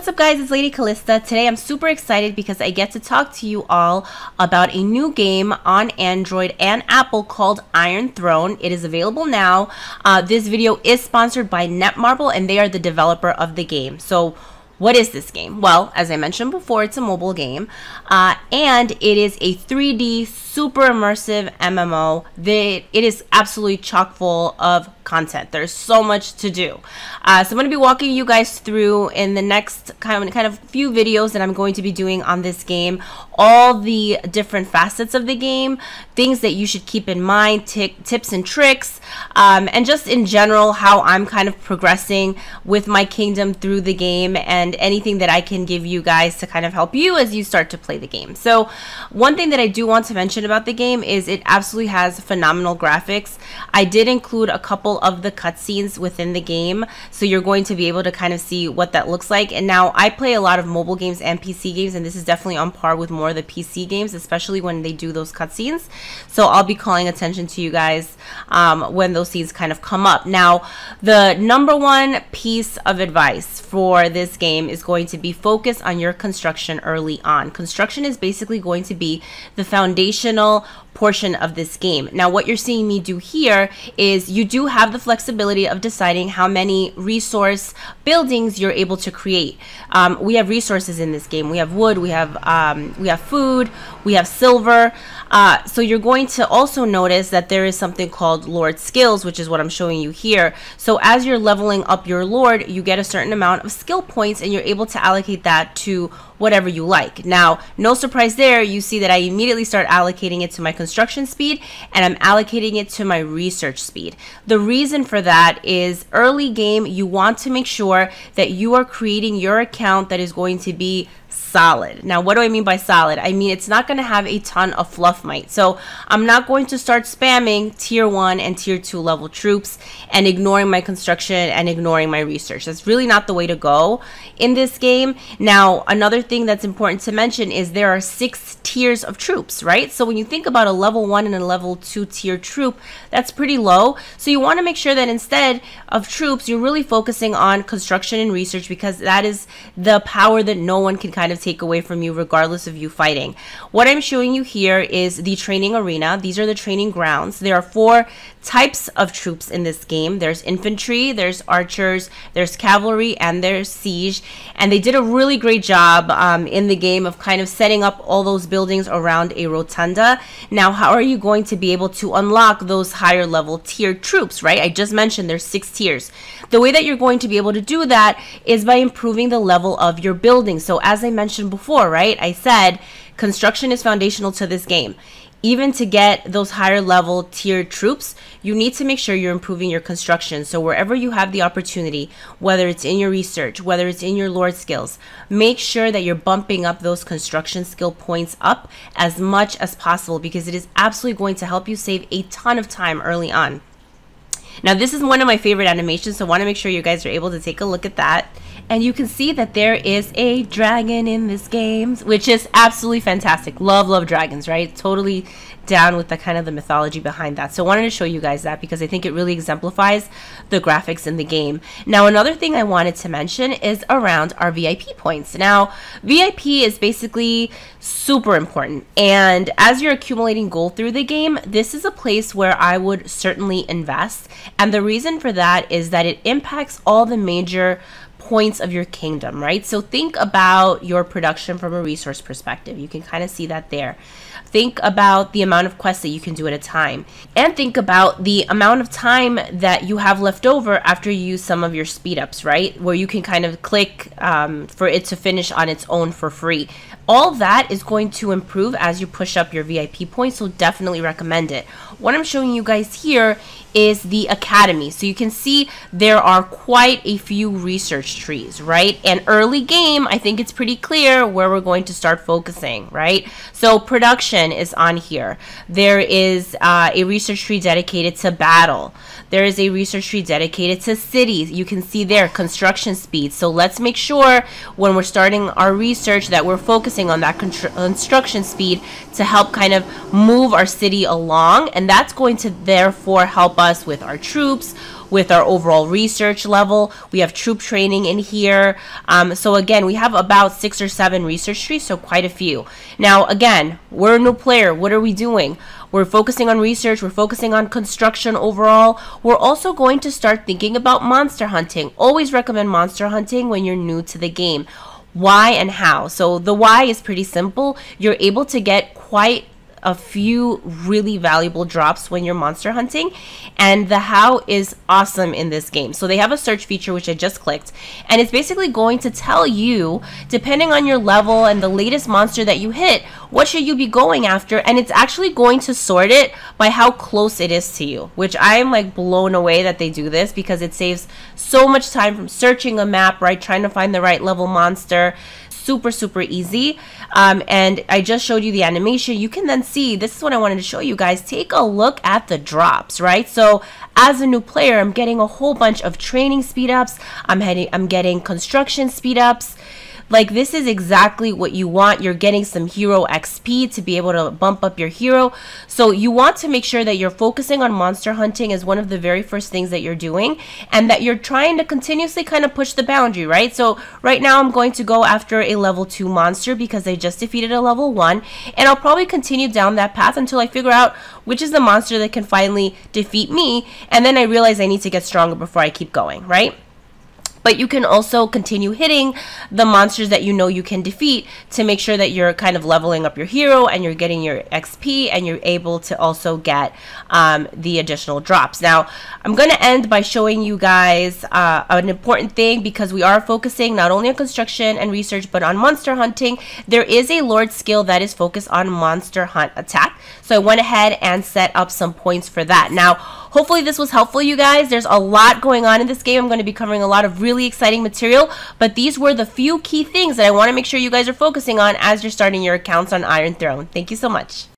what's up guys, it's Lady Calysta. Today I'm super excited because I get to talk to you all about a new game on Android and Apple called Iron Throne. It is available now. This video is sponsored by Netmarble and they are the developer of the game. So what is this game? Well, as I mentioned before, it's a mobile game and it is a 3D super immersive MMO. It is absolutely chock full of content. There's so much to do. So I'm going to be walking you guys through in the next kind of few videos that I'm going to be doing on this game, all the different facets of the game, things that you should keep in mind, tips and tricks, and just in general how I'm kind of progressing with my kingdom through the game and anything that I can give you guys to kind of help you as you start to play the game. So one thing that I do want to mention about the game is it absolutely has phenomenal graphics. I did include a couple of the cutscenes within the game, so you're going to be able to kind of see what that looks like. And now I play a lot of mobile games and PC games, and this is definitely on par with more of the PC games, especially when they do those cutscenes. So I'll be calling attention to you guys when those scenes kind of come up. Now, the number one piece of advice for this game is going to be focus on your construction early on. Construction is basically going to be the foundational portion of this game. Now, what you're seeing me do here is you do have the flexibility of deciding how many resource buildings you're able to create. We have resources in this game. We have wood, we have food, we have silver. So you're going to also notice that there is something called Lord Skills, which is what I'm showing you here. So as you're leveling up your Lord, you get a certain amount of skill points and you're able to allocate that to whatever you like. Now, no surprise there, you see that I immediately start allocating it to my construction speed and I'm allocating it to my research speed. The reason for that is early game, you want to make sure that you are creating your account that is going to be solid. Now, what do I mean by solid? I mean, it's not going to have a ton of fluff might. So I'm not going to start spamming tier 1 and tier 2 level troops and ignoring my construction and ignoring my research. That's really not the way to go in this game. Now, another thing that's important to mention is there are 6 tiers of troops, right? So when you think about a level 1 and a level 2 tier troop, that's pretty low. So you want to make sure that instead of troops, you're really focusing on construction and research, because that is the power that no one can kind of take away from you regardless of you fighting. What I'm showing you here is the training arena. These are the training grounds. There are 4 types of troops in this game. There's infantry, there's archers, there's cavalry, and there's siege. And they did a really great job in the game of kind of setting up all those buildings around a rotunda. Now, how are you going to be able to unlock those higher level tiered troops, right? I just mentioned there's 6 tiers. The way that you're going to be able to do that is by improving the level of your building. So as I mentioned before, right, I said construction is foundational to this game. Even to get those higher level tiered troops, you need to make sure you're improving your construction. So wherever you have the opportunity, whether it's in your research, whether it's in your Lord skills, make sure that you're bumping up those construction skill points up as much as possible, because it is absolutely going to help you save a ton of time early on. Now, this is one of my favorite animations, so I want to make sure you guys are able to take a look at that. And you can see that there is a dragon in this game, which is absolutely fantastic. Love dragons, right? Totally down with the kind of the mythology behind that. So I wanted to show you guys that because I think it really exemplifies the graphics in the game. Now, another thing I wanted to mention is around our VIP points. Now, VIP is basically super important. And as you're accumulating gold through the game, this is a place where I would certainly invest. And the reason for that is that it impacts all the major points of your kingdom, right? So think about your production from a resource perspective. You can kind of see that there. Think about the amount of quests that you can do at a time, and think about the amount of time that you have left over after you use some of your speed ups, right? Where you can kind of click for it to finish on its own for free. All that is going to improve as you push up your VIP points, so definitely recommend it. What I'm showing you guys here is the academy. So you can see there are quite a few research trees, right? And early game, I think it's pretty clear where we're going to start focusing, right? So production is on here. There is a research tree dedicated to battle. there is a research tree dedicated to cities. You can see there construction speed. So let's make sure when we're starting our research that we're focusing on that construction speed to help kind of move our city along, and that's going to therefore help us with our troops, with our overall research level. We have troop training in here. So again, we have about 6 or 7 research trees, so quite a few. Now again, we're a new player. What are we doing? We're focusing on research. We're focusing on construction overall. We're also going to start thinking about monster hunting. Always recommend monster hunting when you're new to the game. Why and how? So the why is pretty simple. You're able to get quite a few really valuable drops when you're monster hunting, and the how is awesome in this game. So they have a search feature, which I just clicked, and it's basically going to tell you, depending on your level and the latest monster that you hit, what should you be going after, and it's actually going to sort it by how close it is to you, which I am like blown away that they do this, because it saves so much time from searching a map, right, trying to find the right level monster. Super easy. And I just showed you the animation. You can then see, this is what I wanted to show you guys. Take a look at the drops, right? So as a new player, I'm getting a whole bunch of training speed ups. I'm getting construction speed ups. Like, this is exactly what you want. You're getting some hero XP to be able to bump up your hero. So you want to make sure that you're focusing on monster hunting as one of the very first things that you're doing, and that you're trying to continuously kind of push the boundary, right? So right now I'm going to go after a level 2 monster because I just defeated a level 1, and I'll probably continue down that path until I figure out which is the monster that can finally defeat me, and then I realize I need to get stronger before I keep going, right? But you can also continue hitting the monsters that you know you can defeat to make sure that you're kind of leveling up your hero and you're getting your XP, and you're able to also get the additional drops. Now, I'm going to end by showing you guys an important thing, because we are focusing not only on construction and research, but on monster hunting. There is a Lord skill that is focused on monster hunt attack. So I went ahead and set up some points for that. Now, hopefully this was helpful, you guys. There's a lot going on in this game. I'm going to be covering a lot of really exciting material, but these were the few key things that I want to make sure you guys are focusing on as you're starting your accounts on Iron Throne. Thank you so much.